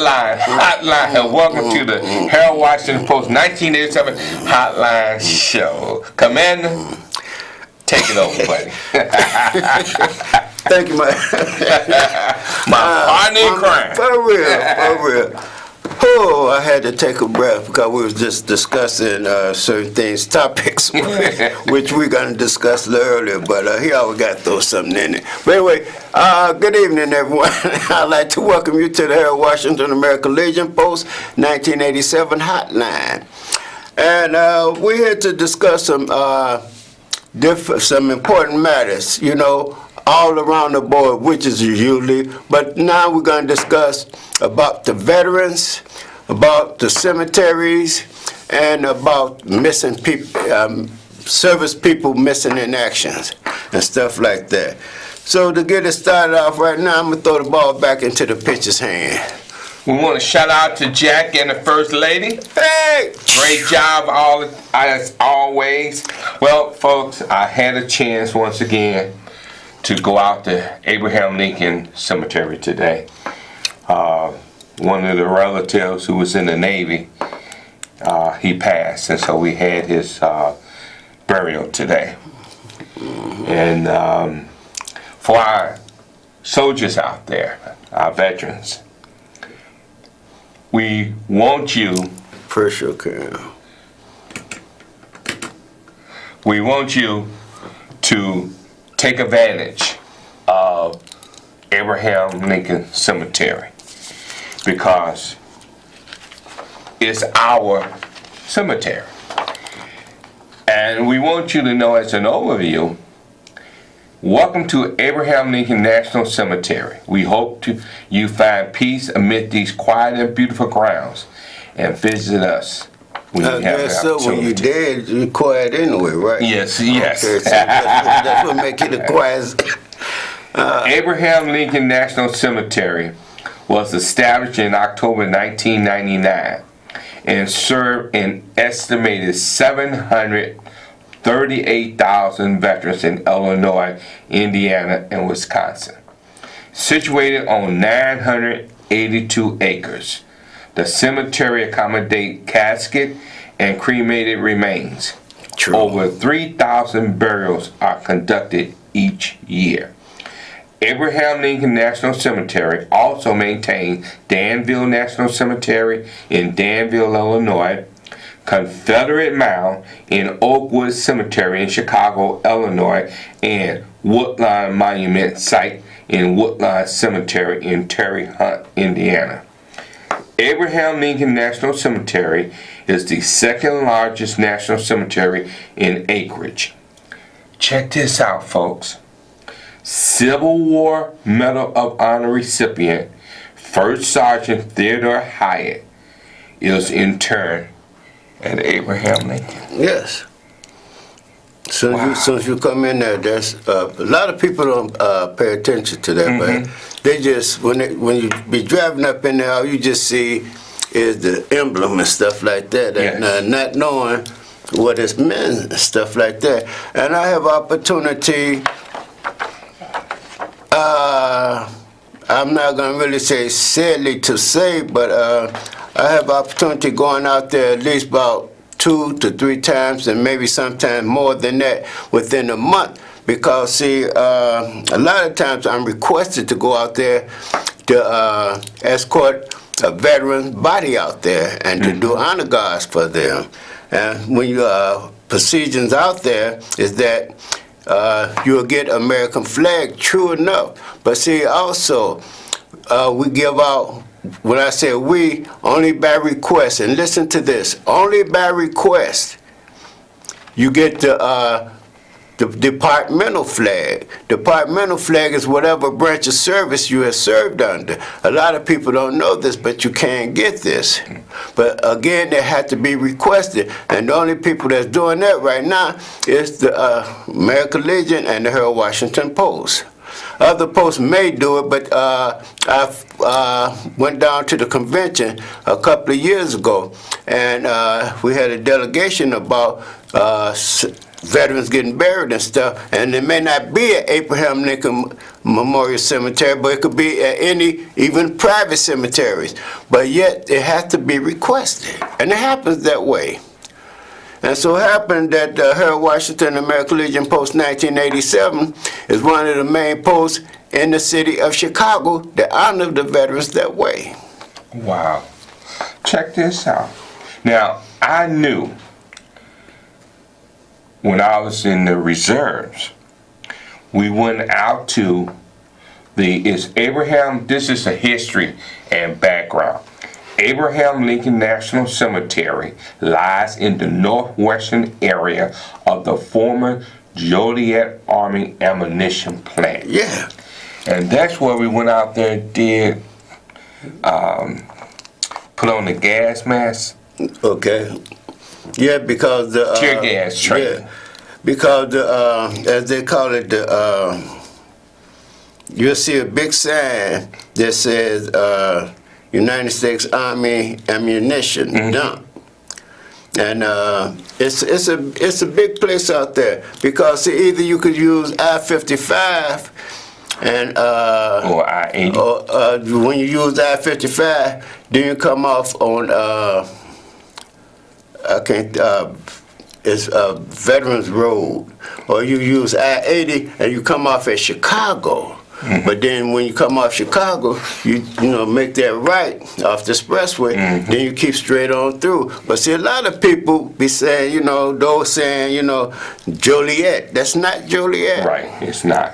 Hotline. Welcome to the Harold Washington Post 1987 Hotline Show. Commander, take it over, buddy. Thank you, man. My partner in crime. For real. Oh, I had to take a breath because we was just discussing certain things, topics, which we're going to discuss a little earlier, but he always got to throw something in it. But anyway, good evening, everyone. I'd like to welcome you to the Harold Washington American Legion Post 1987 Hotline. And we're here to discuss some important matters, you know, all around the board, which is usually, but now we're going to discuss about the veterans, about the cemeteries, and about missing people, service people missing in actions and stuff like that. So to get it started off right now, I'm going to throw the ball back into the pitcher's hand. We want to shout out to Jack and the First Lady. Hey! Great job as always. Well, folks, I had a chance once again to go out to Abraham Lincoln Cemetery today. One of the relatives who was in the Navy, he passed, and so we had his burial today. And for our soldiers out there, our veterans, we want you. Pressure can. We want you to take advantage of Abraham Lincoln Cemetery because it's our cemetery. And we want you to know, as an overview, welcome to Abraham Lincoln National Cemetery. We hope you find peace amid these quiet and beautiful grounds and visit us when you have the opportunity. When you're dead, you're quiet anyway, right? Yes. Okay, so that's what makes it the quiet. Abraham Lincoln National Cemetery was established in October 1999 and served an estimated 738,000 veterans in Illinois, Indiana, and Wisconsin. Situated on 982 acres, the cemetery accommodates casket and cremated remains. True. Over 3,000 burials are conducted each year. Abraham Lincoln National Cemetery also maintains Danville National Cemetery in Danville, Illinois, Confederate Mound in Oakwood Cemetery in Chicago, Illinois, and Woodlawn Monument Site in Woodlawn Cemetery in Terre Haute, Indiana. Abraham Lincoln National Cemetery is the second largest national cemetery in acreage. Check this out, folks. Civil War Medal of Honor recipient First Sergeant Theodore Hyatt is interred at Abraham Lincoln. Yes. Soon as you come in there, there's a lot of people don't pay attention to that, but they just when you be driving up in there, all you just see is the emblem and stuff like that, and not knowing what it's meant and stuff like that. And I have opportunity. I'm not gonna really say sadly to say, but I have opportunity going out there at least about 2 to 3 times, and maybe sometimes more than that within a month. Because see, a lot of times I'm requested to go out there to escort a veteran's body out there and to do honor guards for them. And when you procedures out there is that you'll get American flag, true enough. But see, also we give out. When I say we, only by request, and listen to this, only by request, you get the departmental flag. Departmental flag is whatever branch of service you have served under. A lot of people don't know this, but you can't get this. But again, they have to be requested, and the only people that's doing that right now is the American Legion and the Harold Washington Post. Other posts may do it, but I went down to the convention a couple of years ago, and we had a delegation about veterans getting buried and stuff, and it may not be at Abraham Lincoln Memorial Cemetery, but it could be at any, even private cemeteries. But yet, it has to be requested, and it happens that way. And so it happened that Harold Washington American Legion Post 1987 is one of the main posts in the city of Chicago that honor the veterans that way. Wow. Check this out. Now, I knew when I was in the reserves, we went out to this is a history and background. Abraham Lincoln National Cemetery lies in the northwestern area of the former Joliet Army ammunition plant. Yeah. And that's where we went out there and did put on the gas mask. Okay. Yeah, because the Tear gas training. Yeah, because the as they call it, you'll see a big sign that says United States Army ammunition dump, and it's a big place out there because see, either you could use I-55 and Or I-80. or when you use I-55, then you come off on it's Veterans Road, or you use I-80 and you come off at Chicago. But then when you come off Chicago, you make that right off the expressway, then you keep straight on through. But see, a lot of people be saying, those saying, Joliet. That's not Joliet. Right, it's not.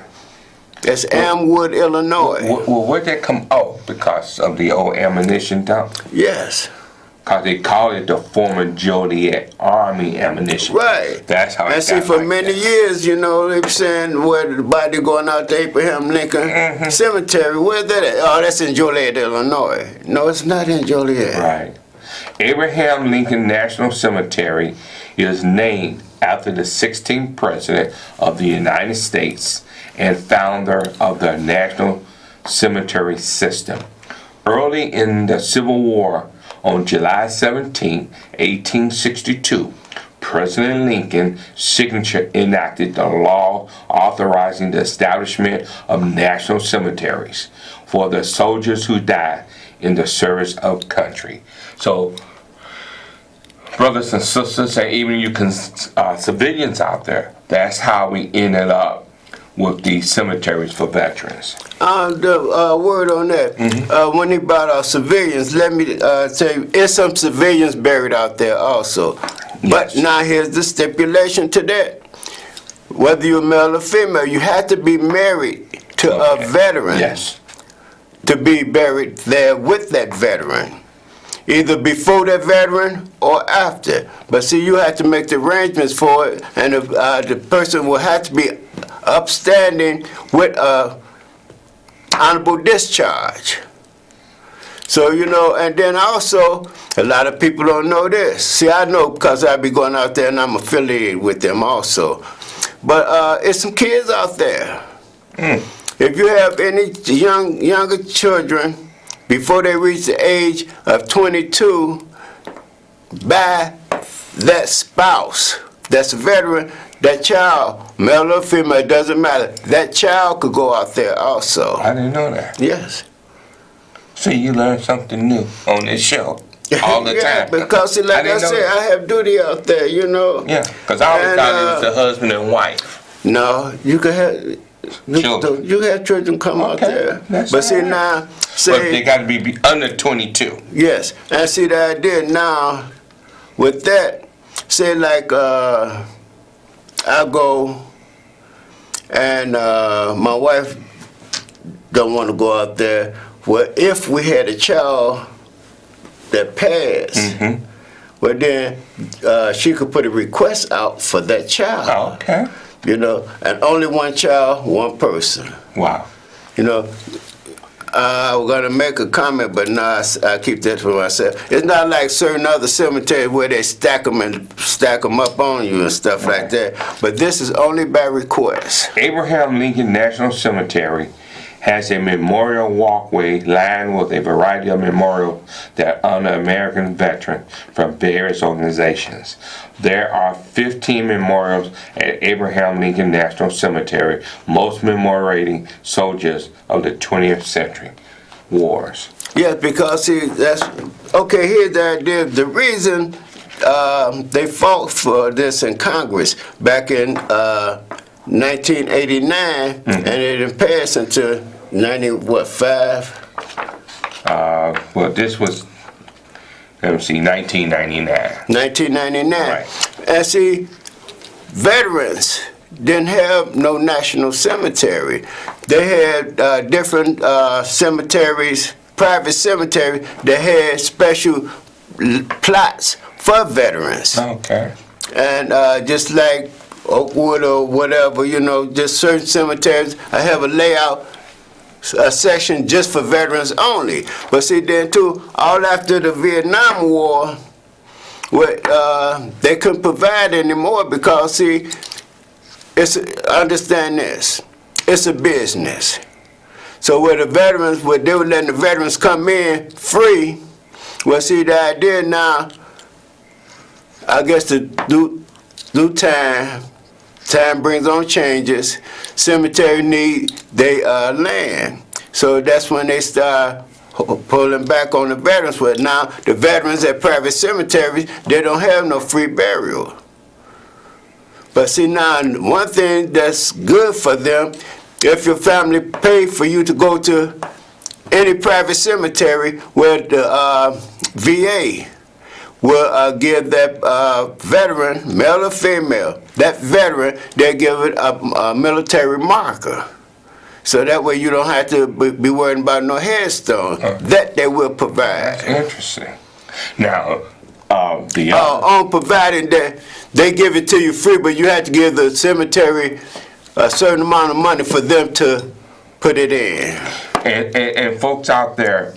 That's Elwood, Illinois. Well, where'd that come? Oh, because of the old ammunition dump? Yes. Because they call it the former Joliet Army ammunition. Right. That's how it And see, got for like many that. years, they were saying where the body going out to Abraham Lincoln Cemetery. Where's that at? Oh, that's in Joliet, Illinois. No, it's not in Joliet. Right. Abraham Lincoln National Cemetery is named after the 16th President of the United States and founder of the National Cemetery System. Early in the Civil War, on July 17, 1862, President Lincoln's signature enacted the law authorizing the establishment of national cemeteries for the soldiers who died in the service of country. So, brothers and sisters, and even you civilians out there, that's how we ended up with these cemeteries for veterans. The word on that, when they brought out civilians, let me tell you, there's some civilians buried out there also. But now here's the stipulation to that. Whether you're male or female, you have to be married to a veteran to be buried there with that veteran. Either before that veteran or after. But see, you have to make the arrangements for it, and the person will have to be upstanding with honorable discharge. So, and then also, a lot of people don't know this. See, I know because I be going out there and I'm affiliated with them also. But it's some kids out there. If you have any younger children, before they reach the age of 22, by that spouse, that's a veteran, that child, male or female, it doesn't matter. That child could go out there also. I didn't know that. Yes. See, you learn something new on this show all the time. Because see, like I said, I have duty out there, Yeah, because I always thought it was the husband and wife. No, you can have children. You have children come out there. But see now, but they got to be under 22. Yes, and see the idea now with that, say like I go and my wife don't want to go out there. Well, if we had a child that passed, well then she could put a request out for that child. Oh, okay. And only one child, one person. Wow. I was gonna make a comment, but no, I keep that for myself. It's not like certain other cemeteries where they stack them up on you and stuff like that. But this is only by request. Abraham Lincoln National Cemetery has a memorial walkway lined with a variety of memorials that honor American veterans from various organizations. There are 15 memorials at Abraham Lincoln National Cemetery, most commemorating soldiers of the 20th century wars. Yes, because see, that's okay. Here's the idea. The reason they fought for this in Congress back in 1989, and it didn't pass until 95. Well, this was, let me see, 1999. 1999. Right. And see, veterans didn't have no national cemetery. They had different cemeteries, private cemeteries that had special plots for veterans. Okay. And just like Oakwood or whatever, you know, just certain cemeteries, I have a layout, a section just for veterans only. But see, then too, all after the Vietnam War, they couldn't provide anymore because see, understand this, it's a business. So where the veterans, where they were letting the veterans come in free, well see, the idea now, I guess to do time brings on changes. Cemetery need land. So that's when they start pulling back on the veterans. But now the veterans at private cemeteries, they don't have no free burial. But see now, one thing that's good for them, if your family pay for you to go to any private cemetery where the VA will give that veteran, male or female, that veteran, they give it a military marker. So that way you don't have to be worried about no headstone. That they will provide. That's interesting. Now, on providing that they give it to you free, but you have to give the cemetery a certain amount of money for them to put it in. And folks out there,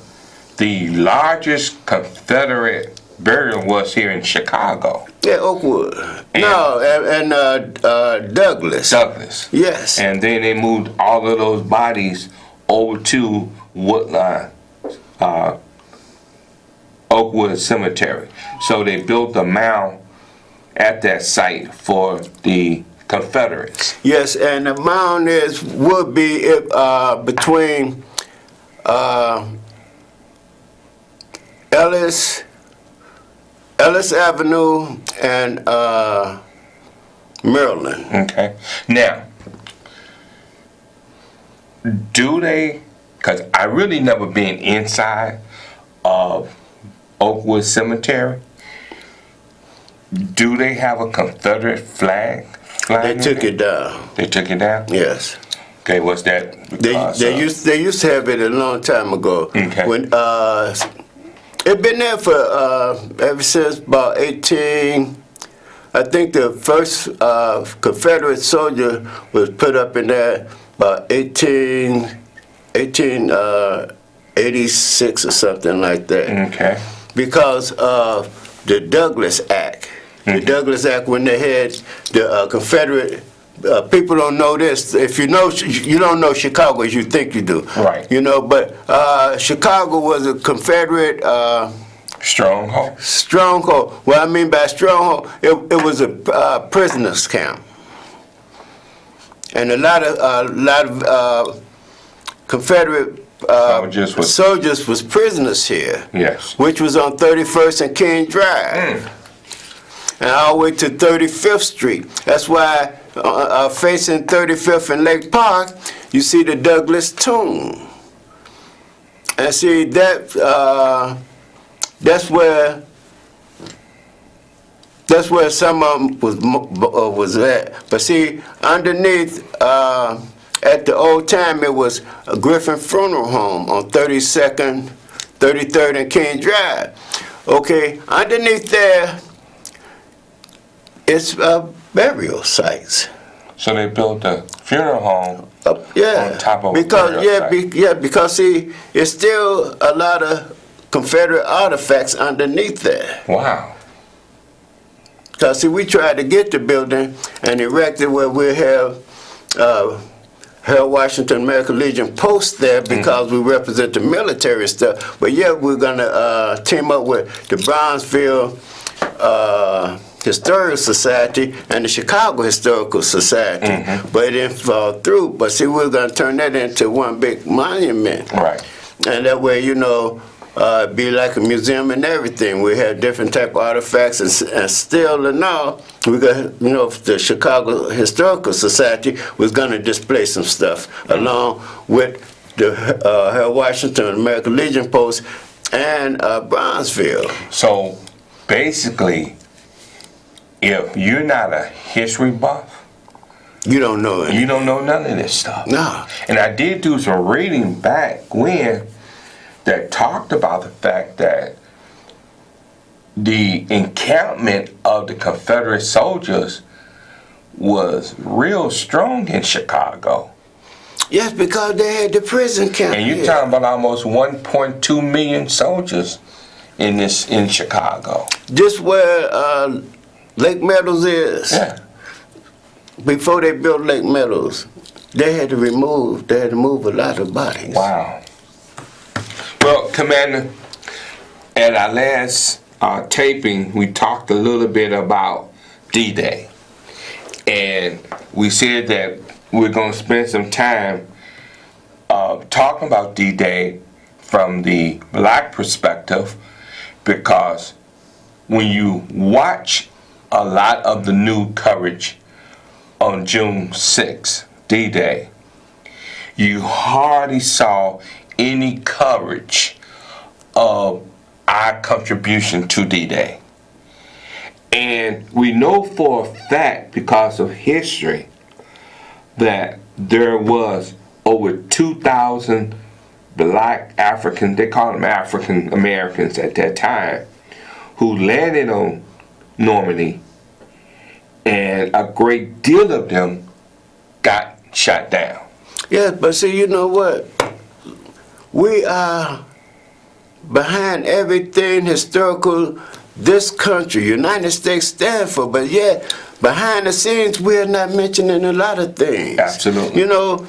the largest Confederate burial was here in Chicago. Yeah, Oakwood. And Douglas. Douglas. Yes. And then they moved all of those bodies over to Woodline, Oakwood Cemetery. So they built a mound at that site for the Confederates. Yes, and the mound would be between Ellis Avenue and Maryland. Okay. Now, do they, because I really never been inside of Oakwood Cemetery, do they have a Confederate flag? They took it down. They took it down? Yes. Okay, what's that? They used to have it a long time ago. Okay. When it been there for ever since about 18. I think the first Confederate soldier was put up in there about 1886 or something like that. Okay. Because of the Douglas Act. The Douglas Act, when they had the Confederate, people don't know this. If you don't know Chicago as you think you do. Right. You know, but Chicago was a Confederate Stronghold. stronghold. What I mean by stronghold, it was a prisoners camp, and a lot of Confederate soldiers was prisoners here. Yes. Which was on 31st and King Drive, and all the way to 35th Street. That's why facing 35th and Lake Park, you see the Douglas tomb, and see that. That's where some of them was at. But see, underneath, at the old time, it was a Griffin Funeral Home on 32nd, 33rd, and King Drive. Okay, underneath there, it's burial sites. So they built a funeral home on top of because a burial site. because see, it's still a lot of Confederate artifacts underneath there. Wow. Because see, we tried to get the building and erect it where we have Harold Washington American Legion Post there because we represent the military stuff. But yeah, we're gonna team up with the Brownsville Historical Society and the Chicago Historical Society. But it didn't fall through. But see, we're gonna turn that into one big monument. Right. And that way, you know, be like a museum and everything. We have different type of artifacts, and still and all, we got, you know, the Chicago Historical Society was going to display some stuff along with the Harold Washington American Legion Post and Brownsville. So basically, if you're not a history buff, You don't know it. you don't know none of this stuff. No. And I did do some reading back when that talked about the fact that the encampment of the Confederate soldiers was real strong in Chicago. Yes, because they had the prison camp And you're here. talking about almost 1.2 million soldiers in Chicago. Just where Lake Meadows is. Yeah. Before they built Lake Meadows, they had to move a lot of bodies. Wow. Well, Commander, at our last taping, we talked a little bit about D-Day. And we said that we're going to spend some time talking about D-Day from the black perspective, because when you watch a lot of the new coverage on June 6th, D-Day, you hardly saw any coverage of our contribution to D-Day. And we know for a fact, because of history, that there was over 2,000 black African, they call them African Americans at that time, who landed on Normandy, and a great deal of them got shot down. Yes, but see, you know what? We are behind everything historical this country, United States, stand for, but yet behind the scenes we are not mentioning a lot of things. Absolutely. You know,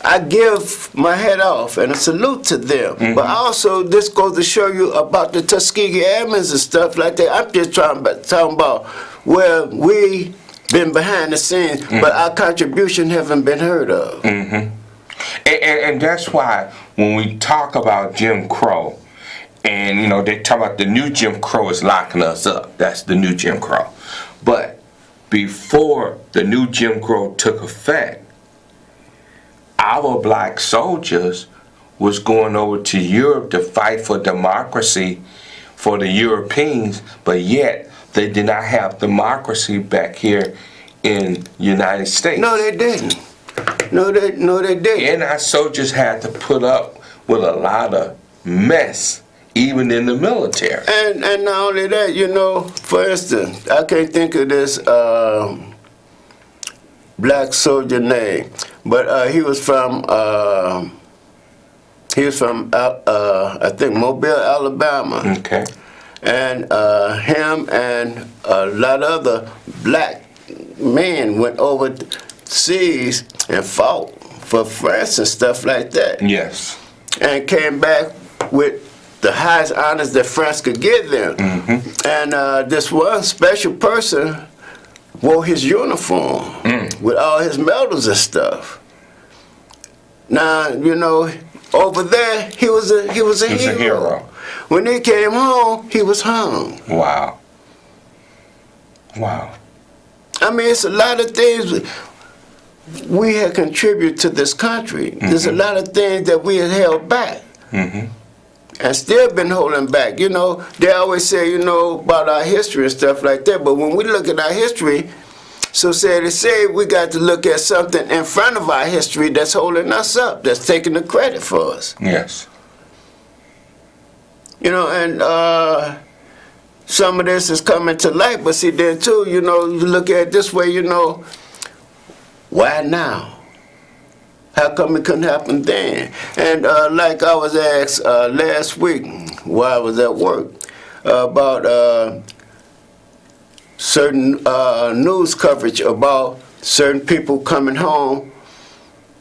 I give my head off and a salute to them, but also this goes to show you about the Tuskegee Airmen and stuff like that. I'm just talking about where we been behind the scenes, but our contribution haven't been heard of. And that's why when we talk about Jim Crow, and you know, they talk about the new Jim Crow is locking us up. That's the new Jim Crow. But before the new Jim Crow took effect, our black soldiers was going over to Europe to fight for democracy for the Europeans, but yet they did not have democracy back here in United States. No, they didn't. No, they didn't. And our soldiers had to put up with a lot of mess, even in the military. And not only that, you know, for instance, I can't think of this black soldier name, but he was from I think Mobile, Alabama. Okay. And him and a lot of other black men went overseas and fought for France and stuff like that. Yes. And came back with the highest honors that France could give them. And this one special person wore his uniform with all his medals and stuff. Now, you know, over there, he was a hero. When he came home, he was hung. Wow. Wow. I mean, it's a lot of things we have contributed to this country. There's a lot of things that we have held back. And still been holding back. You know, they always say, you know, about our history and stuff like that, but when we look at our history, so sad to say, we got to look at something in front of our history that's holding us up, that's taking the credit for us. Yes. You know, and some of this is coming to light, but see, then too, you know, you look at it this way, you know, why now? How come it couldn't happen then? And like I was asked last week while I was at work about certain news coverage about certain people coming home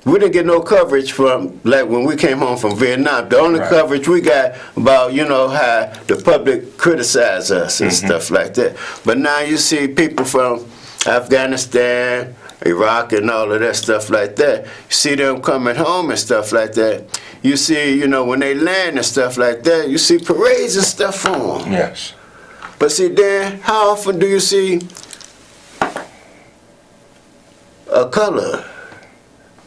we didn't get no coverage from, like when we came home from Vietnam. The only Right. coverage we got about, how the public criticized us and stuff like that. But now you see people from Afghanistan, Iraq, and all of that stuff like that. You see them coming home and stuff like that. You see, when they land and stuff like that, you see parades and stuff on them. Yes. But see, Dan, how often do you see a color,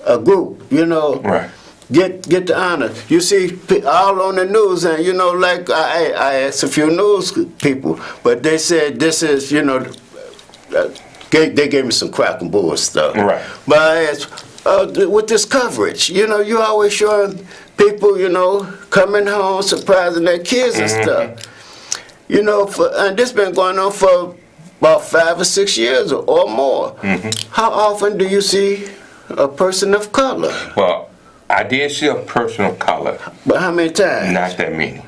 a group, Right. get the honor? You see all on the news, and like I asked a few news people, but they said this is, they gave me some crack and bull and stuff. Right. But I asked, with this coverage, you always showing people, coming home, surprising their kids and stuff. And this been going on for about 5 or 6 years or more. How often do you see a person of color? Well, I did see a person of color. But how many times? Not that many.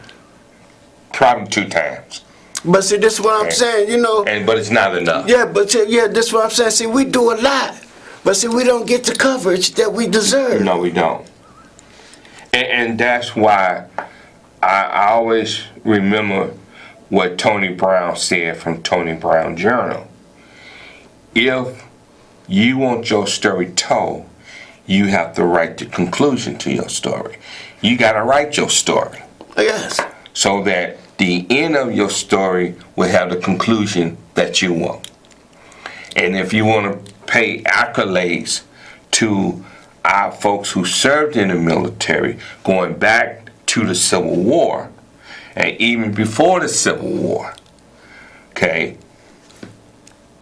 Probably 2 times. But see, this is what I'm saying, But it's not enough. Yeah, but this is what I'm saying. See, we do a lot. But see, we don't get the coverage that we deserve. No, we don't. And that's why I always remember what Tony Brown said from Tony Brown Journal. If you want your story told, you have to write the conclusion to your story. You got to write your story. Yes. So that the end of your story will have the conclusion that you want. And if you want to pay accolades to our folks who served in the military, going back to the Civil War, and even before the Civil War, okay,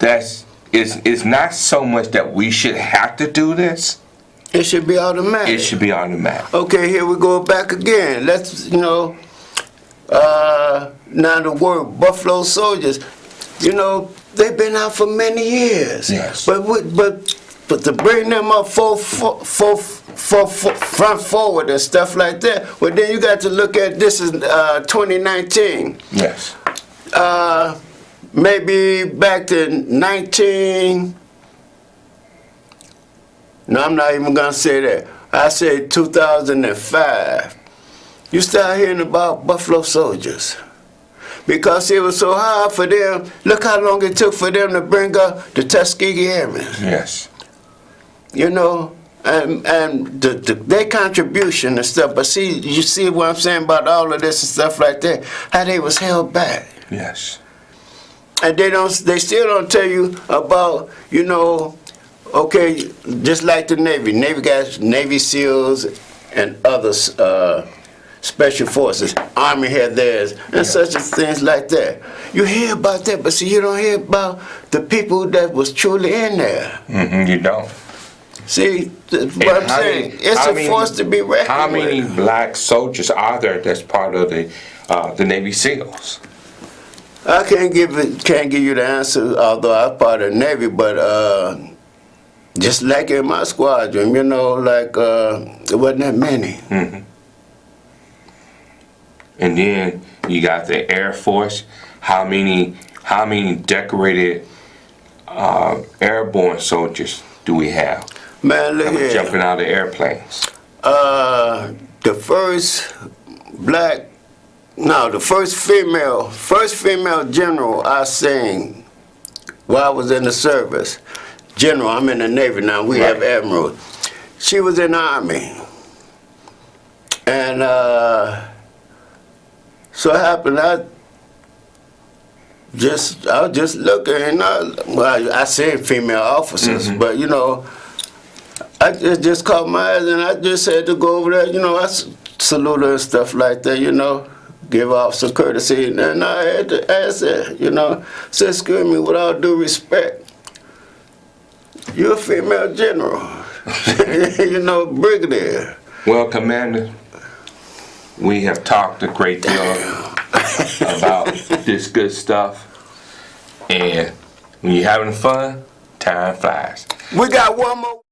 it's not so much that we should have to do this. It should be automatic. It should be automatic. Okay, here we go back again. Let's, now the word Buffalo Soldiers, they've been out for many years. Yes. But to bring them up front forward and stuff like that, well, then you got to look at this is 2019. Yes. Maybe back to 19. No, I'm not even gonna say that. I say 2005. You start hearing about Buffalo Soldiers. Because it was so hard for them. Look how long it took for them to bring up the Tuskegee Airmen. Yes. And their contribution and stuff. But see, you see what I'm saying about all of this and stuff like that, how they was held back. Yes. And they still don't tell you about, okay, just like the Navy. Navy guys, Navy SEALs and others, special forces. Army had theirs, and such as things like that. You hear about that, but see, you don't hear about the people that was truly in there. You don't. See, what I'm saying, it's a force to be reckoned with. How many black soldiers are there that's part of the Navy SEALs? I can't give you the answer, although I'm part of the Navy, but just like in my squadron, it wasn't that many. And then you got the Air Force. How many decorated airborne soldiers do we have? Man, look here. Jumping out of airplanes. The first female general I seen while I was in the service. General, I'm in the Navy now, we have admiral. She was in the Army. And so it happened, I was just looking, and I seen female officers, but I just caught my eyes, and I just had to go over there, I salute her and stuff like that, give off some courtesy, and I had to ask her, say, excuse me, with all due respect, you're a female general, brigadier. Well, Commander, we have talked a great deal about this good stuff, and when you're having fun, time flies. We got one more.